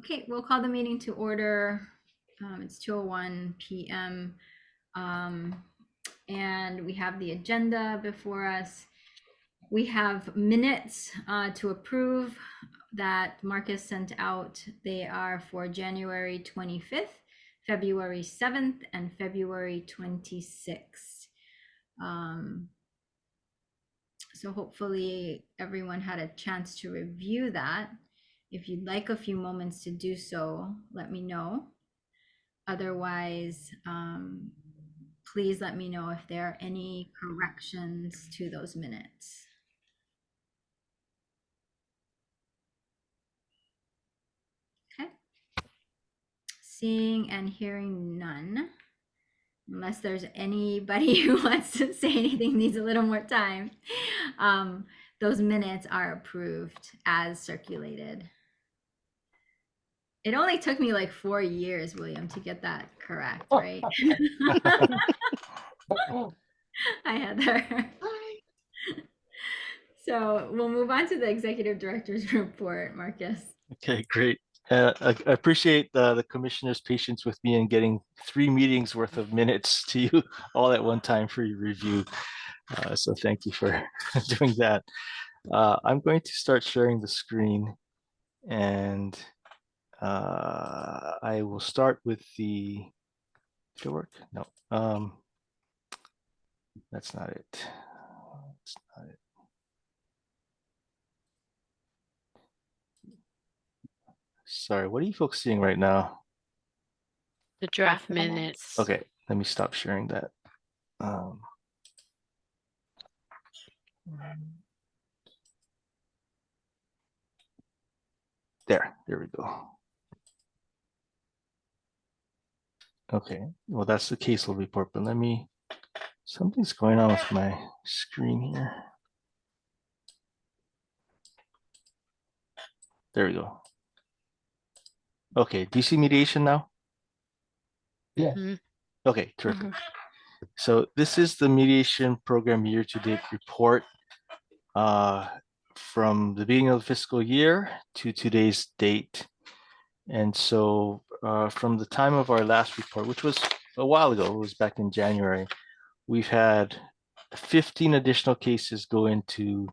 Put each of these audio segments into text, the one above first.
Okay, we'll call the meeting to order. It's 2:01 p.m. And we have the agenda before us. We have minutes to approve that Marcus sent out. They are for January 25th, February 7th, and February 26th. So hopefully everyone had a chance to review that. If you'd like a few moments to do so, let me know. Otherwise, please let me know if there are any corrections to those minutes. Okay. Seeing and hearing none, unless there's anybody who wants to say anything, needs a little more time. Those minutes are approved as circulated. It only took me like 4 years, William, to get that correct, right? Hi, Heather. So we'll move on to the executive director's report, Marcus. Okay, great. I appreciate the commissioner's patience with me in getting 3 meetings worth of minutes to you all at one time for your review. So thank you for doing that. I'm going to start sharing the screen, and I will start with the. Should it work? No. That's not it. That's not it. Sorry, what are you folks seeing right now? The draft minutes. Okay, let me stop sharing that. There we go. Okay, well, that's the caseload report, but something's going on with my screen here. There we go. Okay, do you see mediation now? Yeah. Mm-hmm. Okay, terrific. So this is the mediation program year-to-date report from the beginning of the fiscal year to today's date. And so from the time of our last report, which was a while ago, it was back in January, we've had 15 additional cases go into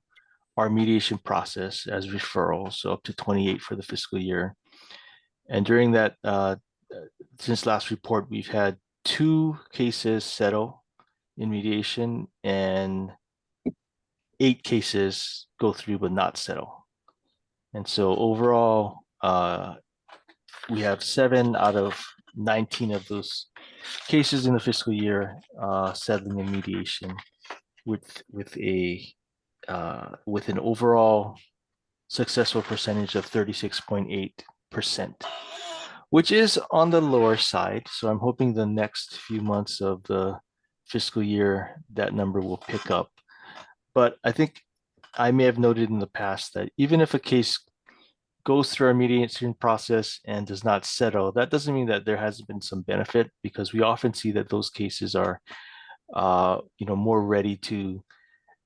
our mediation process as referrals, so up to 28 for the fiscal year. And during that, since last report, we've had 2 cases settle in mediation and 8 cases go through but not settle. And so overall, we have 7 out of 19 of those cases in the fiscal year settling in mediation with an overall successful percentage of 36.8%, which is on the lower side. So I'm hoping the next few months of the fiscal year, that number will pick up. But I think I may have noted in the past that even if a case goes through our mediation process and does not settle, that doesn't mean that there hasn't been some benefit, because we often see that those cases are more ready to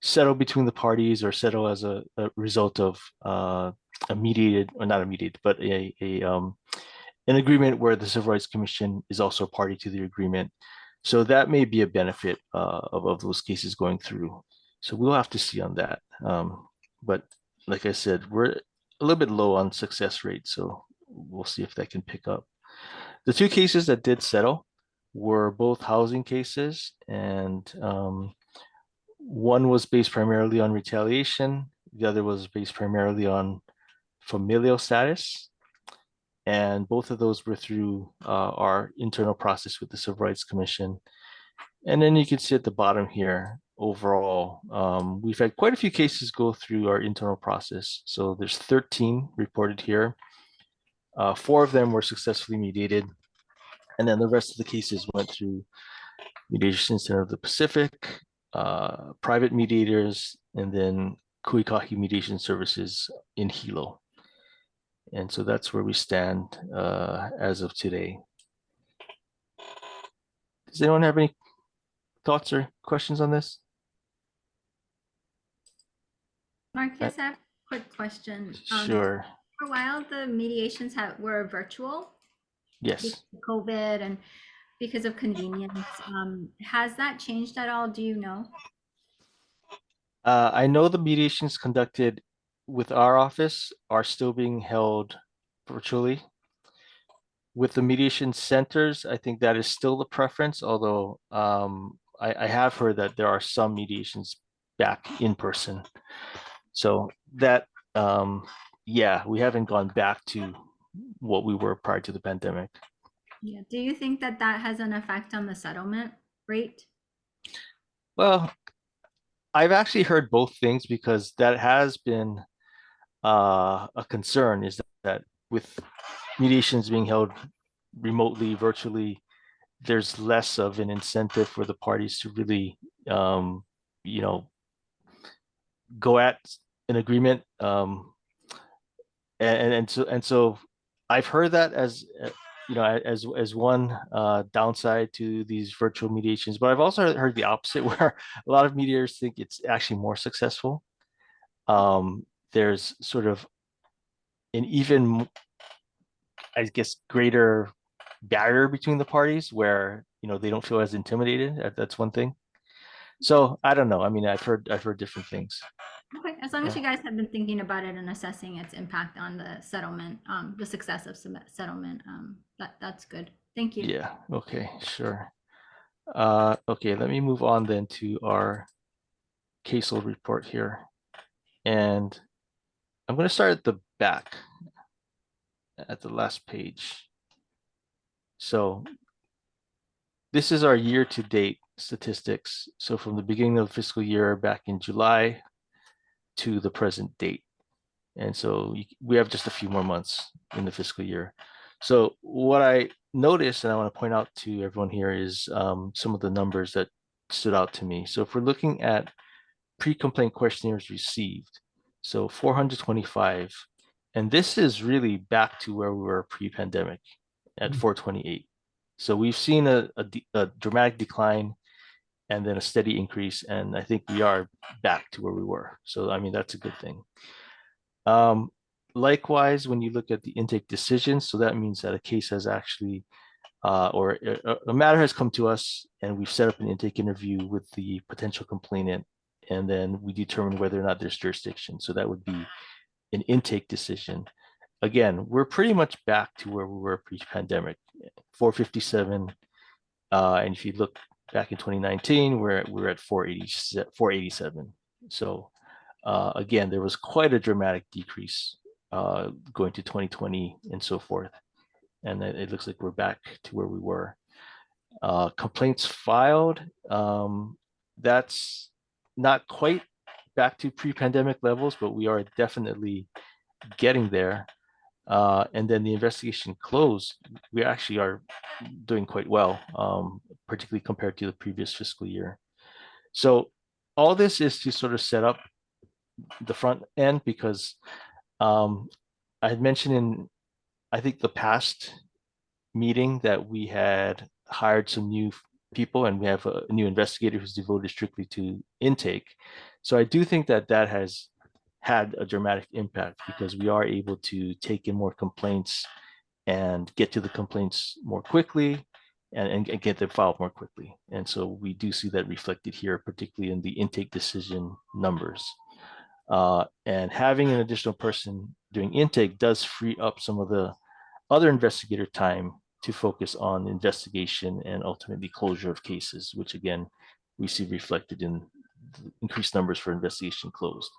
settle between the parties or settle as a result of a mediated, or not a mediated, but an agreement where the Civil Rights Commission is also a party to the agreement. So that may be a benefit of those cases going through. So we'll have to see on that. But like I said, we're a little bit low on success rate, so we'll see if that can pick up. The 2 cases that did settle were both housing cases, and one was based primarily on retaliation. The other was based primarily on familial status. And both of those were through our internal process with the Civil Rights Commission. And then you can see at the bottom here, overall, we've had quite a few cases go through our internal process. So there's 13 reported here. 4 of them were successfully mediated. And then the rest of the cases went through Mediation Center of the Pacific, private mediators, and then Kuikahi Mediation Services in Hilo. And so that's where we stand as of today. Does anyone have any thoughts or questions on this? Marcus, I have a quick question. Sure. For a while, the mediations were virtual Yes. because of COVID and because of convenience. Has that changed at all? Do you know? I know the mediations conducted with our office are still being held virtually. With the mediation centers, I think that is still the preference, although I have heard that there are some mediations back in person. So that, yeah, we haven't gone back to what we were prior to the pandemic. Yeah. Do you think that that has an effect on the settlement rate? Well, I've actually heard both things because that has been a concern, is that with mediations being held remotely, virtually, there's less of an incentive for the parties to really, you know, go at an agreement. And so I've heard that as you know, as one downside to these virtual mediations, but I've also heard the opposite, where a lot of mediators think it's actually more successful. There's sort of an even, I guess, greater barrier between the parties where, you know, they don't feel as intimidated. That's one thing. So I don't know. I mean, I've heard different things. Okay, as long as Yeah. you guys have been thinking about it and assessing its impact on the settlement, the success of settlement, that's good. Thank you. Yeah. Okay. Sure. Okay. Let me move on then to our caseload report here, and I'm going to start at the back, at the last page. So this is our year-to-date statistics. So from the beginning of the fiscal year back in July to the present date. And so we have just a few more months in the fiscal year. So what I noticed, and I want to point out to everyone here, is some of the numbers that stood out to me. So if we're looking at pre-complaint questionnaires received, so 425, and this is really back to where we were pre-pandemic at 428. So we've seen a dramatic decline and then a steady increase, and I think we are back to where we were. So I mean, that's a good thing. Likewise, when you look at the intake decisions, so that means that a case has actually, or a matter has come to us and we've set up an intake interview with the potential complainant, and then we determine whether or not there's jurisdiction. So that would be an intake decision. Again, we're pretty much back to where we were pre-pandemic, 457. And if you look back in 2019, we're at 487. So again, there was quite a dramatic decrease going to 2020 and so forth. And it looks like we're back to where we were. Complaints filed, that's not quite back to pre-pandemic levels, but we are definitely getting there. And then the investigation closed, we actually are doing quite well, particularly compared to the previous fiscal year. So all this is to sort of set up the front end, because I had mentioned in, I think, the past meeting that we had hired some new people and we have a new investigator who's devoted strictly to intake. So I do think that that has had a dramatic impact, because we are able to take in more complaints and get to the complaints more quickly, and get them filed more quickly. And so we do see that reflected here, particularly in the intake decision numbers. And having an additional person doing intake does free up some of the other investigator time to focus on investigation and ultimately closure of cases, which again, we see reflected in increased numbers for investigation closed.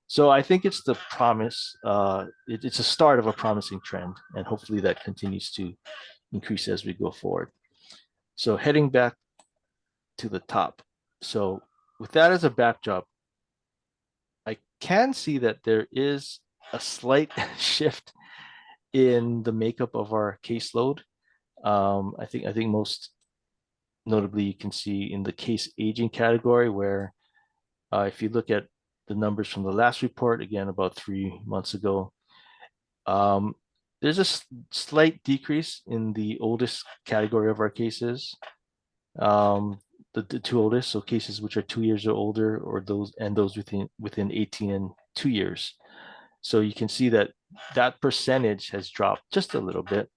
So I think it's the promise, it's a start of a promising trend, and hopefully that continues to increase as we go forward. So heading back to the top. So with that as a backdrop, I can see that there is a slight shift in the makeup of our caseload. I think most notably you can see in the case aging category, where if you look at the numbers from the last report, again about 3 months ago, there's a slight decrease in the oldest category of our cases. The two oldest, so cases which are 2 years or older, or those within 18 and 2 years. So you can see that that percentage has dropped just a little bit.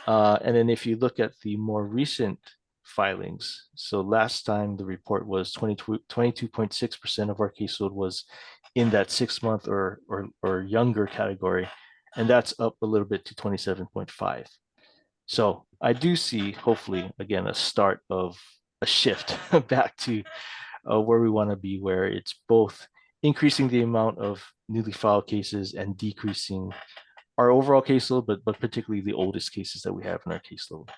And then if you look at the more recent filings, so last time the report was 22.6% of our caseload was in that 6 month or younger category, and that's up a little bit to 27.5. So I do see, hopefully, again, a start of a shift back to where we want to be, where it's both increasing the amount of newly filed cases and decreasing our overall caseload, but particularly the oldest cases that we have in our caseload.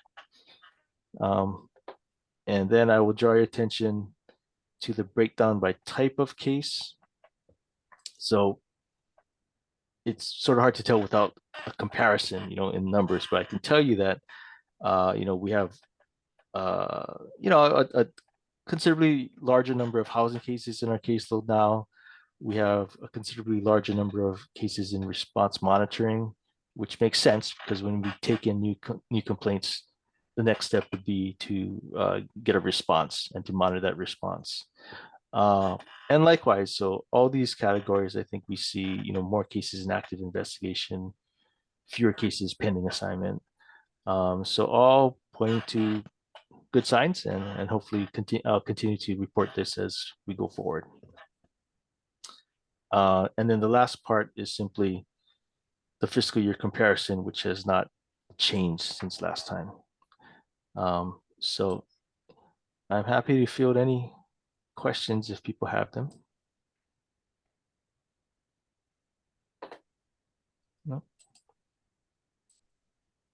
And then I will draw your attention to the breakdown by type of case. So it's sort of hard to tell without a comparison, in numbers, but I can tell you that, we have, a considerably larger number of housing cases in our caseload now. We have a considerably larger number of cases in response monitoring, which makes sense because when we take in new complaints, the next step would be to get a response and to monitor that response. And likewise, so all these categories, I think we see, more cases in active investigation, fewer cases pending assignment. So all pointing to good signs, and hopefully I'll continue to report this as we go forward. And then the last part is simply the fiscal year comparison, which has not changed since last time. So I'm happy to field any questions if people have them. No?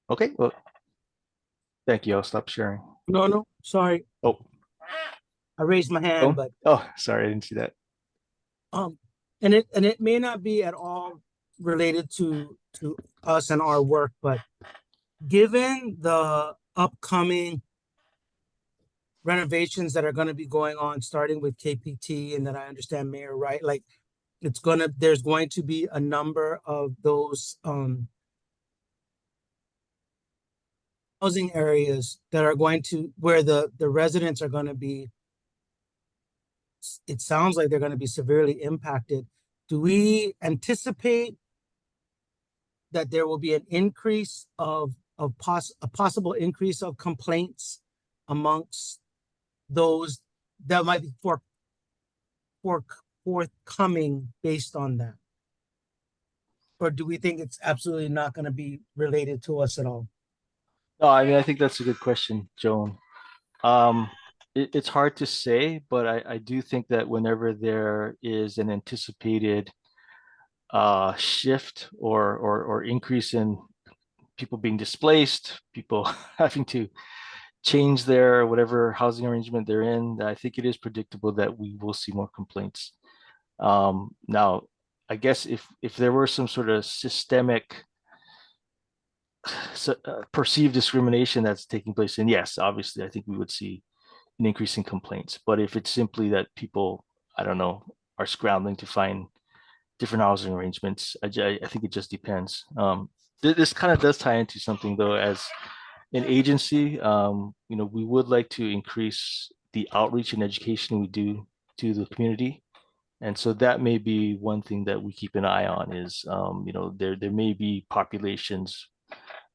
Okay, well, thank you. I'll stop sharing. No, sorry. Oh, I raised my hand, oh, but oh, sorry, I didn't see that. and it may not be at all related to us and our work, but given the upcoming renovations that are going to be going on, starting with KPT, and that I understand Mayor, right? Like there's going to be a number of those housing areas that are going to, where the residents are going to be, it sounds like they're going to be severely impacted. Do we anticipate that there will be an increase of a possible increase of complaints amongst those that might be forthcoming based on that? Or do we think it's absolutely not going to be related to us at all? No, I mean, I think that's a good question, Joan. It's hard to say, but I do think that whenever there is an anticipated shift or increase in people being displaced, people having to change their whatever housing arrangement they're in, I think it is predictable that we will see more complaints. Now, I guess if there were some sort of systemic perceived discrimination that's taking place, and yes, obviously, I think we would see an increase in complaints. But if it's simply that people, I don't know, are scrambling to find different housing arrangements, I think it just depends. This kind of does tie into something though, as an agency, we would like to increase the outreach and education we do to the community. And so that may be one thing that we keep an eye on is, there may be populations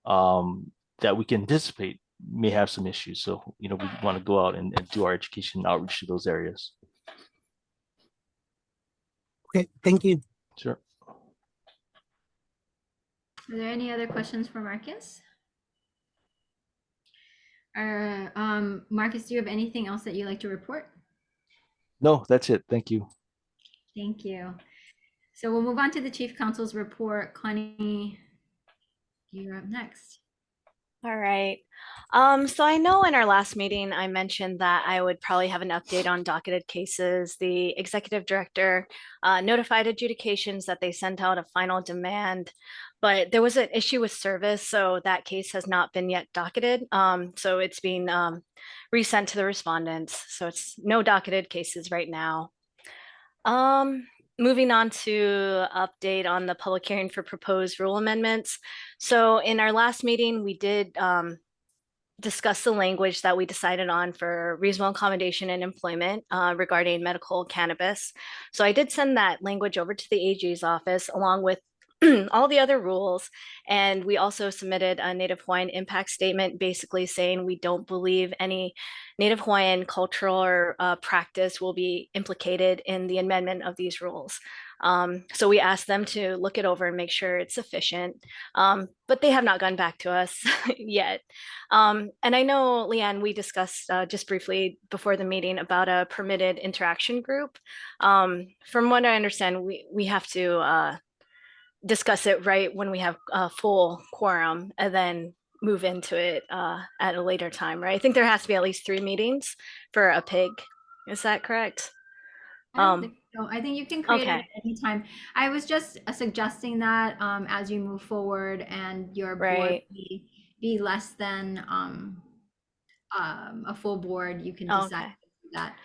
that we can anticipate may have some issues. So, we want to go out and do our education and outreach to those areas. Okay, thank you. Sure. Are there any other questions for Marcus? Marcus, do you have anything else that you'd like to report? No, that's it. Thank you. Thank you. So we'll move on to the Chief Counsel's report. Connie, you're up next. All right. So I know in our last meeting, I mentioned that I would probably have an update on docketed cases. The executive director notified adjudications that they sent out a final demand, but there was an issue with service, so that case has not been yet docketed. So it's being resent to the respondents. So it's no docketed cases right now. Moving on to update on the public hearing for proposed rule amendments. So in our last meeting, we did discuss the language that we decided on for reasonable accommodation and employment regarding medical cannabis. So I did send that language over to the AG's office along with all the other rules. And we also submitted a Native Hawaiian impact statement, basically saying we don't believe any Native Hawaiian cultural or practice will be implicated in the amendment of these rules. So we asked them to look it over and make sure it's sufficient, but they have not gone back to us yet. And I know, Leanne, we discussed just briefly before the meeting about a permitted interaction group. From what I understand, we have to discuss it right when we have a full quorum and then move into it at a later time, right? I think there has to be at least 3 meetings for a pig. Is that correct? I don't think so. I think you can create it Okay. at any time. I was just suggesting that as you move forward and your board Right. be less than a full board, you can decide Okay. to do that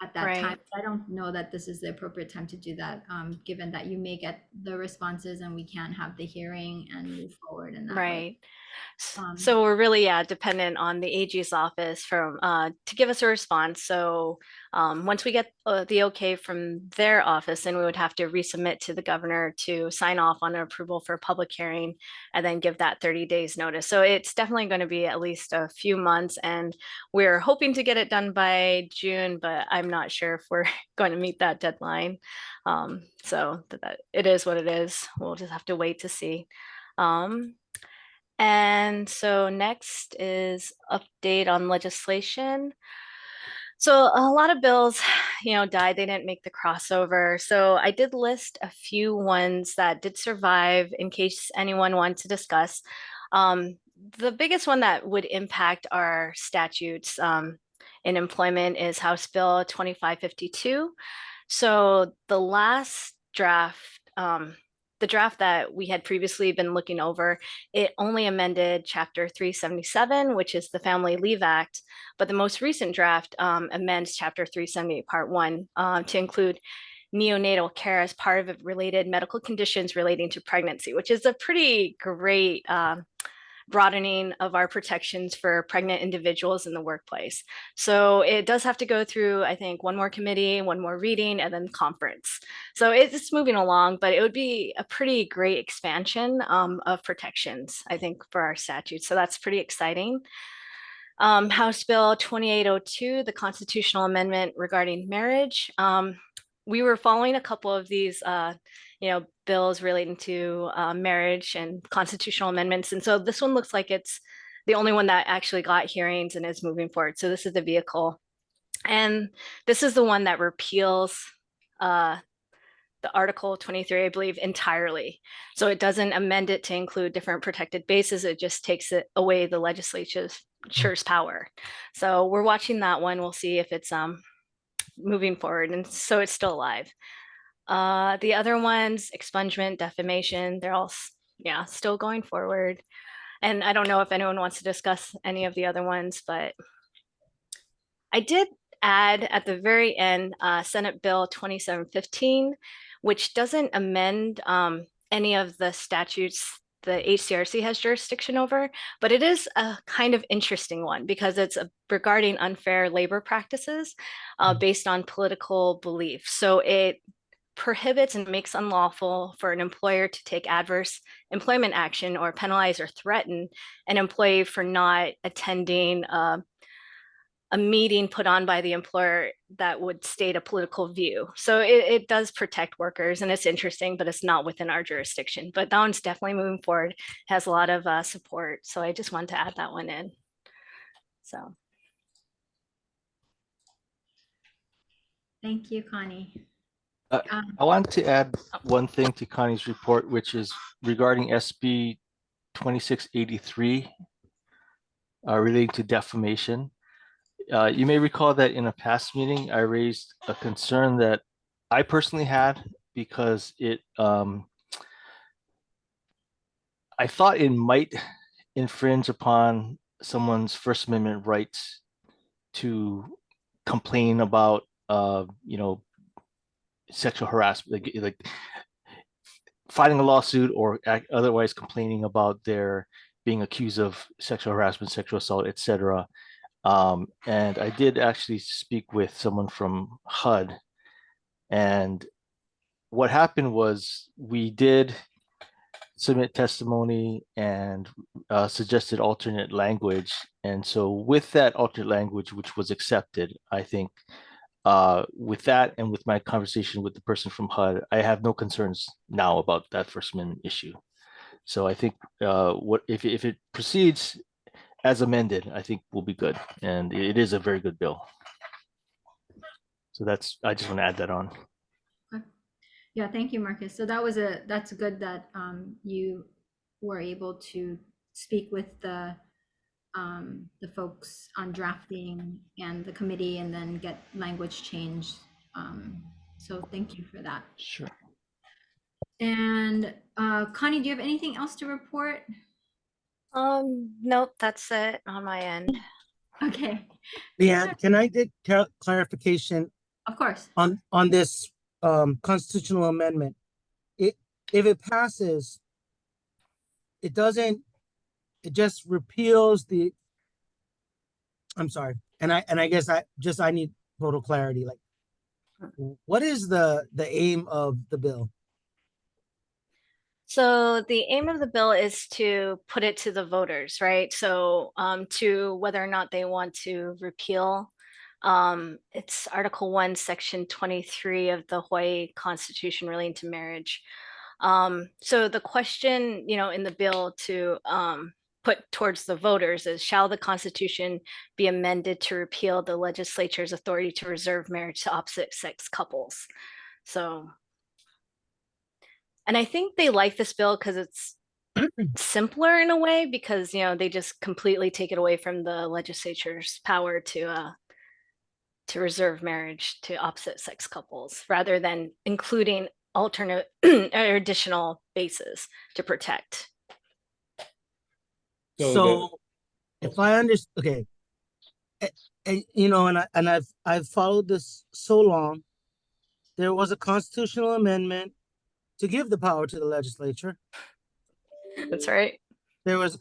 at that time. Right. I don't know that this is the appropriate time to do that, given that you may get the responses and we can't have the hearing and move forward in that way. Right. Um, So we're really, dependent on the AG's office from to give us a response. So once we get the okay from their office, then we would have to resubmit to the governor to sign off on an approval for a public hearing and then give that 30 days notice. So it's definitely going to be at least a few months, and we're hoping to get it done by June, but I'm not sure if we're going to meet that deadline. So that it is what it is. We'll just have to wait to see. And so next is update on legislation. So a lot of bills, died. They didn't make the crossover. So I did list a few ones that did survive in case anyone wants to discuss. The biggest one that would impact our statutes in employment is House Bill 2552. So the last draft, the draft that we had previously been looking over, it only amended Chapter 377, which is the Family Leave Act, but the most recent draft amends Chapter 378, Part 1 to include neonatal care as part of related medical conditions relating to pregnancy, which is a pretty great broadening of our protections for pregnant individuals in the workplace. So it does have to go through, I think, one more committee, one more reading, and then conference. So it's moving along, but it would be a pretty great expansion of protections, I think, for our statutes. So that's pretty exciting. House Bill 2802, the constitutional amendment regarding marriage. We were following a couple of these bills relating to marriage and constitutional amendments. And so this one looks like it's the only one that actually got hearings and is moving forward. So this is the vehicle. And this is the one that repeals the Article 23, I believe, entirely. So it doesn't amend it to include different protected bases. It just takes it away the legislature's power. So we're watching that one. We'll see if it's moving forward. And so it's still alive. The other ones, expungement, defamation, they're all, still going forward. And I don't know if anyone wants to discuss any of the other ones, but I did add at the very end, Senate Bill 2715, which doesn't amend any of the statutes the HCRC has jurisdiction over, but it is a kind of interesting one because it's regarding unfair labor practices based on political belief. So it prohibits and makes unlawful for an employer to take adverse employment action or penalize or threaten an employee for not attending a meeting put on by the employer that would state a political view. So it does protect workers, and it's interesting, but it's not within our jurisdiction. But that one's definitely moving forward, has a lot of support. So I just wanted to add that one in. So. Thank you, Connie. I want to add one thing to Connie's report, which is regarding SB 2683 relating to defamation. You may recall that in a past meeting, I raised a concern that I personally had because I thought it might infringe upon someone's First Amendment rights to complain about, sexual harassment, like filing a lawsuit or otherwise complaining about their being accused of sexual harassment, sexual assault, etc. And I did actually speak with someone from HUD, and what happened was we did submit testimony and suggested alternate language. And so with that alternate language, which was accepted, I think with that and with my conversation with the person from HUD, I have no concerns now about that First Amendment issue. So I think what if it proceeds as amended, I think we'll be good. And it is a very good bill. So I just want to add that on. Yeah, thank you, Marcus. So that's good that you were able to speak with the folks on drafting and the committee and then get language changed. So thank you for that. Sure. And Connie, do you have anything else to report? Nope, that's it on my end. Okay, Leanne, can I get clarification of course. on this constitutional amendment? If it passes, it just repeals the, I'm sorry, and I guess I need total clarity. Like, what is the aim of the bill? So the aim of the bill is to put it to the voters, right? So to whether or not they want to repeal. It's Article 1, Section 23 of the Hawaii Constitution relating to marriage. So the question, in the bill to put towards the voters is, shall the Constitution be amended to repeal the legislature's authority to reserve marriage to opposite sex couples? So, and I think they like this bill because it's simpler in a way, because they just completely take it away from the legislature's power to reserve marriage to opposite sex couples, rather than including alternate or additional bases to protect. So if I understand, okay, and I've followed this so long. There was a constitutional amendment to give the power to the legislature. That's right. There was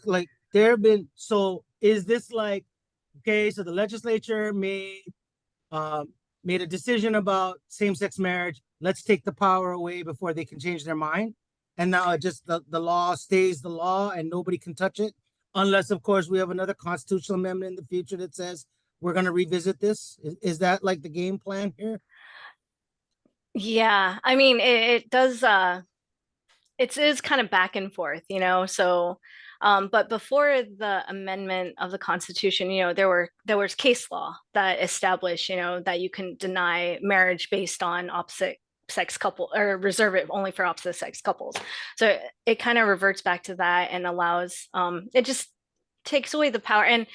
so is this like, okay, so the legislature made a decision about same-sex marriage. Let's take the power away before they can change their mind. And now it just the law stays the law and nobody can touch it. Unless, of course, we have another constitutional amendment in the future that says we're going to revisit this. Is that like the game plan here? Yeah, I mean, it does, it is kind of back and forth, so, but before the amendment of the Constitution, there was case law that established, that you can deny marriage based on opposite sex couple, or reserve it only for opposite sex couples. So it kind of reverts back to that and allows, it just takes away the power. And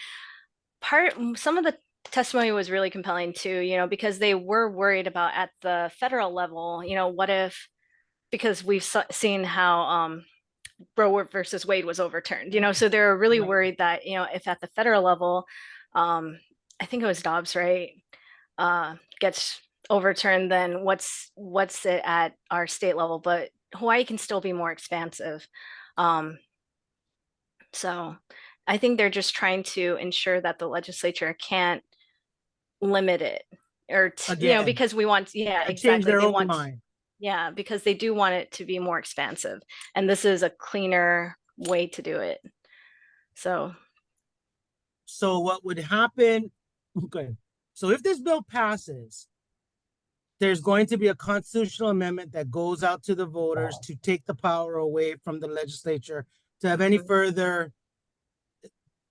some of the testimony was really compelling too, because they were worried about at the federal level, what if, because we've seen how Roe versus Wade was overturned, so they're really worried that, if at the federal level, I think it was Dobbs, right, gets overturned, then what's it at our state level? But Hawaii can still be more expansive. So I think they're just trying to ensure that the legislature can't limit it, or because we want, change their own mind. Yeah, because they do want it to be more expansive, and this is a cleaner way to do it. So what would happen? Okay, so if this bill passes, there's going to be a constitutional amendment that goes out to the voters to take the power away from the legislature to have any further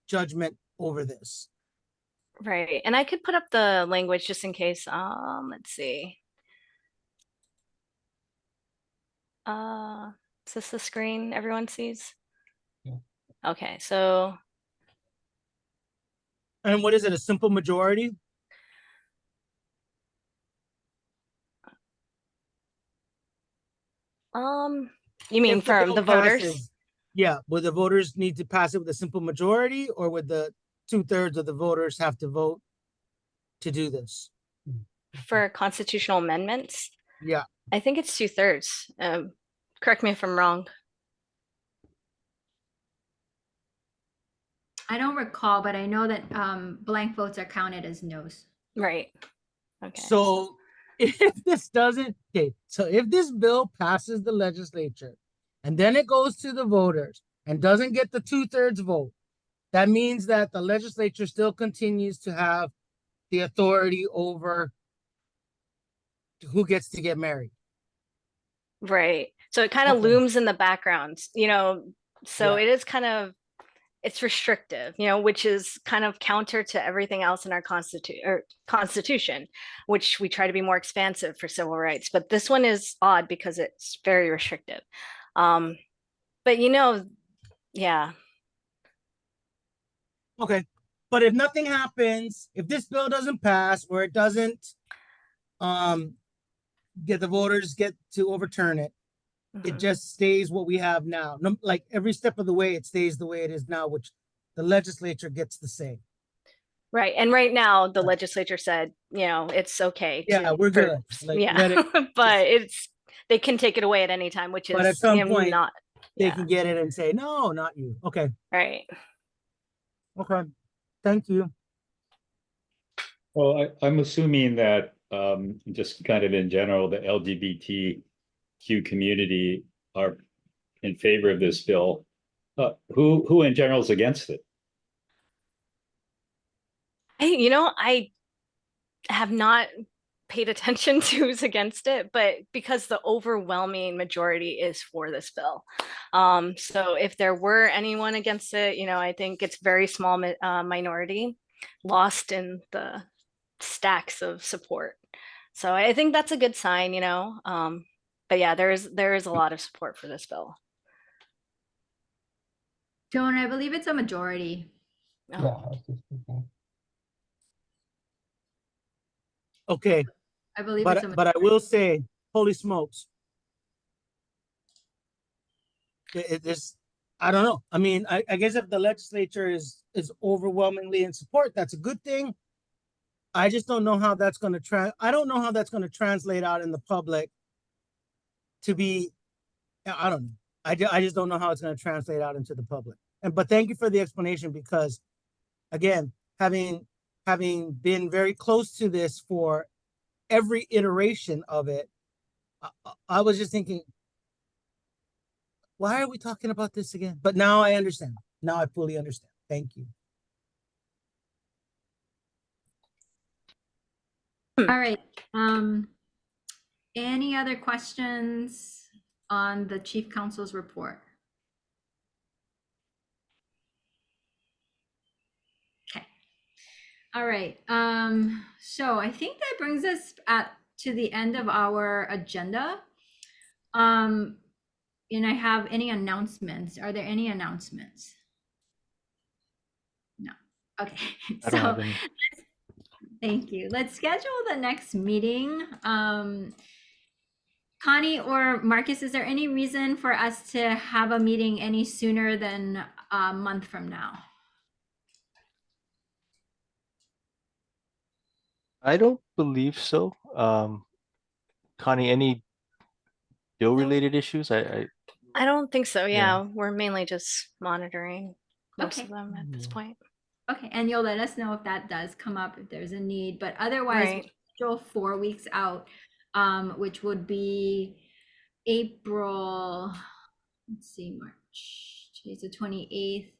judgment over this. Right, and I could put up the language just in case. Let's see. Is this the screen everyone sees? Yeah. Okay, so. And what is it? A simple majority? You mean If from the voters? passes, yeah, would the voters need to pass it with a simple majority, or would the 2/3 of the voters have to vote to do this? For constitutional amendments? Yeah. I think it's 2/3. Correct me if I'm wrong. I don't recall, but I know that blank votes are counted as no's. Right. Okay. So if this doesn't, okay, so if this bill passes the legislature and then it goes to the voters and doesn't get the 2/3 vote, that means that the legislature still continues to have the authority over who gets to get married. Right. So it kind of Okay. looms in the background, you know, so Yeah. it is kind of, it's restrictive, you know, which is kind of counter to everything else in our constitution, which we try to be more expansive for civil rights. But this one is odd because it's very restrictive. But you know, yeah, Okay. But if nothing happens, if this bill doesn't pass or it doesn't get the voters get to overturn it, it mhm. just stays what we have now. No, like every step of the way, it stays the way it is now, which the legislature gets to say. Right. And right now the Right. legislature said, you know, it's okay Yeah, to, we're for, good. Like, yeah, let it. but it's, they can take it away at any time, which But at is, some you know, point, not, they yeah, can get it and say, no, not you. Okay. right. Okay. Thank you. Well, I'm assuming that just kind of in general, the LGBTQ community are in favor of this bill. Who in general is against it? You know, I have not paid attention to who's against it, but because the overwhelming majority is for this bill. So if there were anyone against it, you know, I think it's very small minority lost in the stacks of support. So I think that's a good sign, you know. But yeah, there is a lot of support for this bill. Joan, I believe it's a majority. Oh, Okay. I believe it's a But I will say, holy smokes. This, I don't know. I mean, I guess if the legislature is overwhelmingly in support, that's a good thing. I just don't know how that's going to I don't know how that's going to translate out in the public to be, I don't know. I just don't know how it's going to translate out into the public. But thank you for the explanation, because again, having been very close to this for every iteration of it, I was just thinking, why are we talking about this again? But now I understand. Now I fully understand. Thank you. All right. Any other questions on the chief counsel's report? Okay. All right. So I think that brings us to the end of our agenda. And I have any announcements? Are there any announcements? No. Okay. I don't have any. Thank you. Let's schedule the next meeting. Connie or Marcus, is there any reason for us to have a meeting any sooner than a month from now? I don't believe so. Connie, any bill-related issues? I don't think so. Yeah. Yeah, we're mainly just monitoring most Okay. of them at this point. Okay, and you'll let us know if that does come up, if there's a need, but otherwise, Right. we'll schedule 4 weeks out, which would be April, let's see, March, today's the 28th,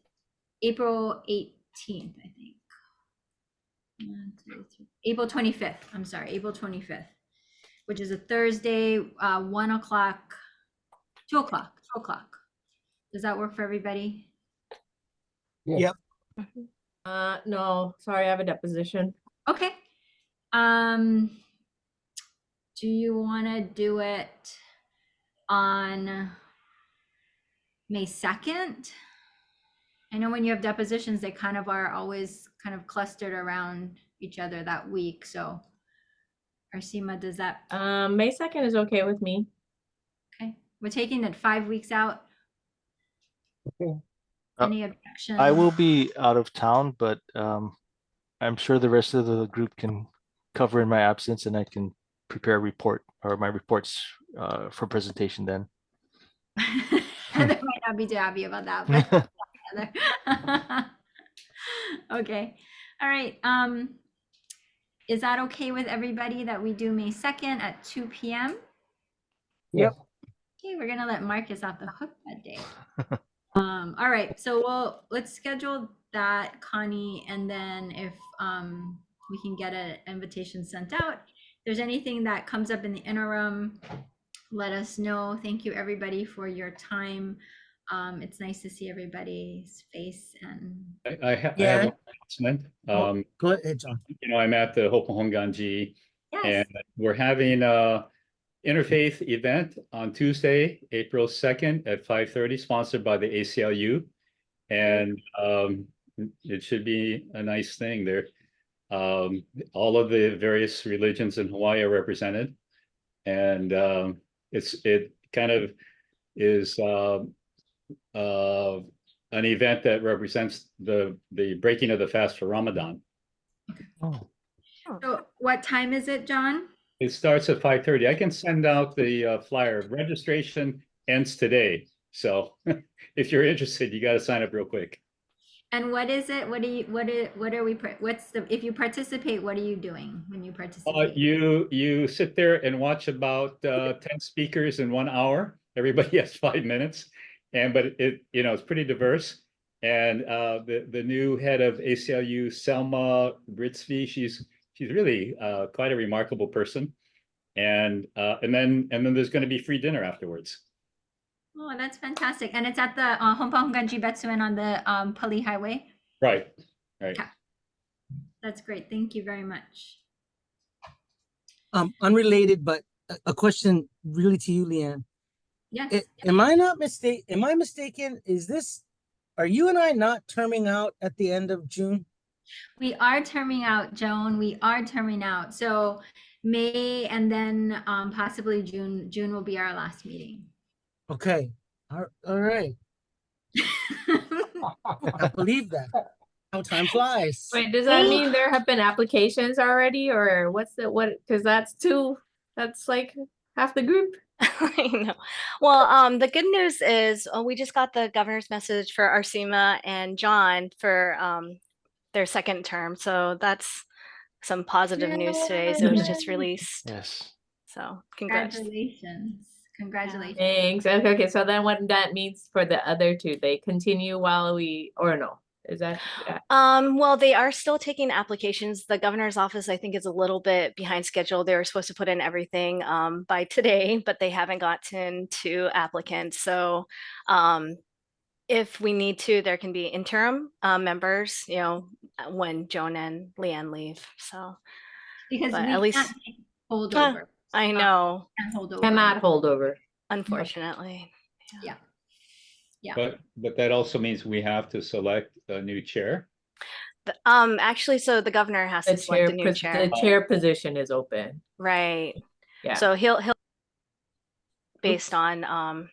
April 18th, I think. 1, 2, 3, April 25th, I'm sorry, April 25th, which is a Thursday, 1 o'clock, 2 o'clock, 2 o'clock. Does that work for everybody? Yep. Mhm. No, sorry, I have a deposition. Okay. Do you want to do it on May 2nd? I know when you have depositions, they kind of are always kind of clustered around each other that week. So, Arsima, does that, May 2nd is okay with me. okay? We're taking it 5 weeks out. Okay. Any objections? I will be out of town, but I'm sure the rest of the group can cover in my absence, and I can prepare a report or my reports for presentation then. Heather might not be too happy about that, but Heather. Okay. All right. Is that okay with everybody that we do May 2nd at 2 p.m.? Yep. Okay, we're gonna let Marcus off the hook that day. All right, so let's schedule that, Connie, and then if we can get an invitation sent out. If there's anything that comes up in the interim, let us know. Thank you everybody for your time. It's nice to see everybody's face and I have Yeah. one announcement. Go ahead, John. I'm at the Hopohonganji, yes. and we're having a interfaith event on Tuesday, April 2nd at 5:30, sponsored by the ACLU. And it should be a nice thing there. All of the various religions in Hawaii are represented. And it kind of is an event that represents the breaking of the fast for Ramadan. Oh, So what time is it, John? It starts at 5:30. I can send out the flyer. Registration ends today. So if you're interested, you got to sign up real quick. And what is it? What are we, if you participate, what are you doing when you participate? You sit there and watch about 10 speakers in 1 hour. Everybody has 5 minutes, but it's pretty diverse. And the new head of ACLU, Selma Britsby, she's really quite a remarkable person. And then there's going to be free dinner afterwards. Oh, that's fantastic. And it's at the Hopohonganji Betsuen on the Pali Highway. Right. That's great. Thank you very much. Unrelated, but a question really to you, Leanne. Yes. Am I mistaken? Are you and I not terming out at the end of June? We are terming out, Joan. We are terming out. So May and then possibly June. June will be our last meeting. Okay. All right. I believe that. How time flies. Wait, does that mean there have been applications already, or because that's like half the group? I know. Well, the good news is we just got the governor's message for Arsema and John for their second term. So that's some positive news today. So it was just released. yes. So congrats. Congratulations. Thanks. Okay, so then what that means for the other two, they continue while or no? Is that? Yeah. Well, they are still taking applications. The governor's office, I think, is a little bit behind schedule. They were supposed to put in everything by today, but they haven't gotten to applicants. So if we need to, there can be interim members, when Joan and Leanne leave. So Because but we at least can't take holdover. I know, Can't hold over. Cannot hold over. unfortunately. Yeah. But that also means we have to select a new chair. Actually, so the governor has to select a new chair. The chair position is open. Right. Yeah. So he'll based on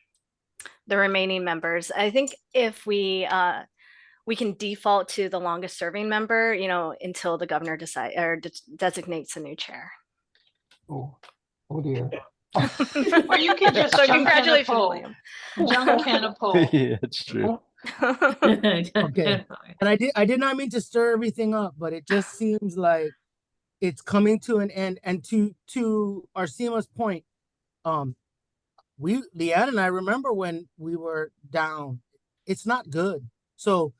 the remaining members. I think if we can default to the longest serving member, until the governor designates a new chair. Oh dear. Or you can just So jump in a congratulations, poll. William. Jump in a poll. Yeah, it's true. Okay. And I did not mean to stir everything up, but it just seems like it's coming to an end. And to Arsema's point, Leanne and I remember when we were down. It's not good. So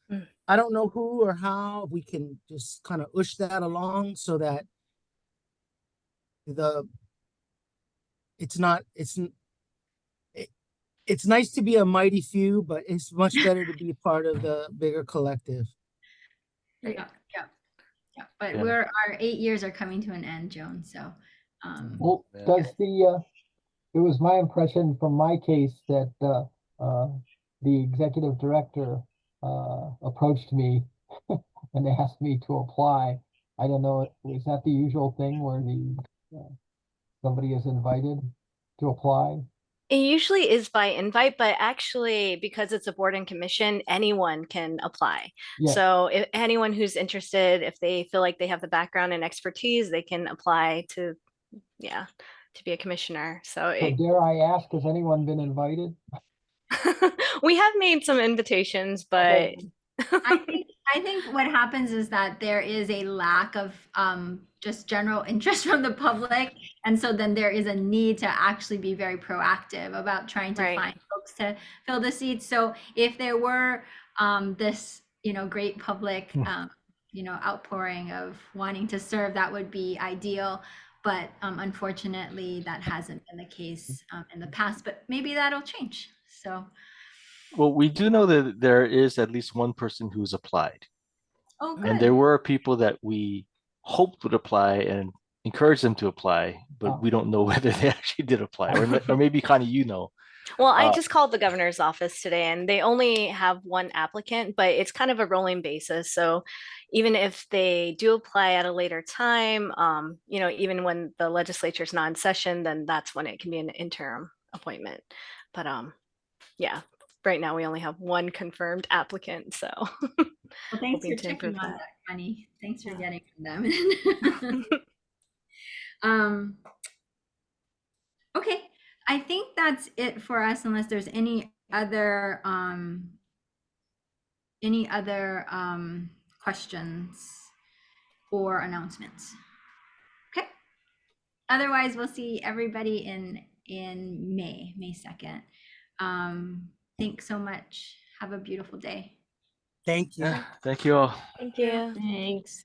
I don't know who or how we can just kind of push that along so that it's nice to be a mighty few, but it's much better to be part of the bigger collective. Yeah. But Yeah. our 8 years are coming to an end, Joan. So Well, it was my impression from my case that the executive director approached me and asked me to apply. I don't know, is that the usual thing where somebody is invited to apply? It usually is by invite, but actually, because it's a board and commission, anyone can apply. Yeah. So if anyone who's interested, if they feel like they have the background and expertise, they can apply to be a commissioner. So dare I ask, has anyone been invited? we have made some invitations, but Okay. I think I think what happens is that there is a lack of just general interest from the public. And so then there is a need to actually be very proactive about trying to Right. find folks to fill the seats. So if there were this, great public, outpouring of wanting to serve, that would be ideal. But unfortunately, that hasn't been the case in the past, but maybe that'll change. So, Well, we do know that there is at least one person who's applied. oh, And good. there were people that we hoped would apply and encouraged them to apply, but Oh. we don't know whether they actually did apply. Or maybe, Connie, you know. Well, I Uh, just called the governor's office today and they only have one applicant, but it's kind of a rolling basis. So even if they do apply at a later time, even when the legislature's not in session, then that's when it can be an interim appointment. But yeah, right now we only have one confirmed applicant. So Well, thanks hoping for to checking improve on that. that, Connie. Thanks for Yeah. getting from them. Okay, I think that's it for us, unless there's any other questions or announcements. Okay. Otherwise, we'll see everybody in May 2nd. Thanks so much. Have a beautiful day. Thank you. yeah, thank you all. Thank you. Thanks.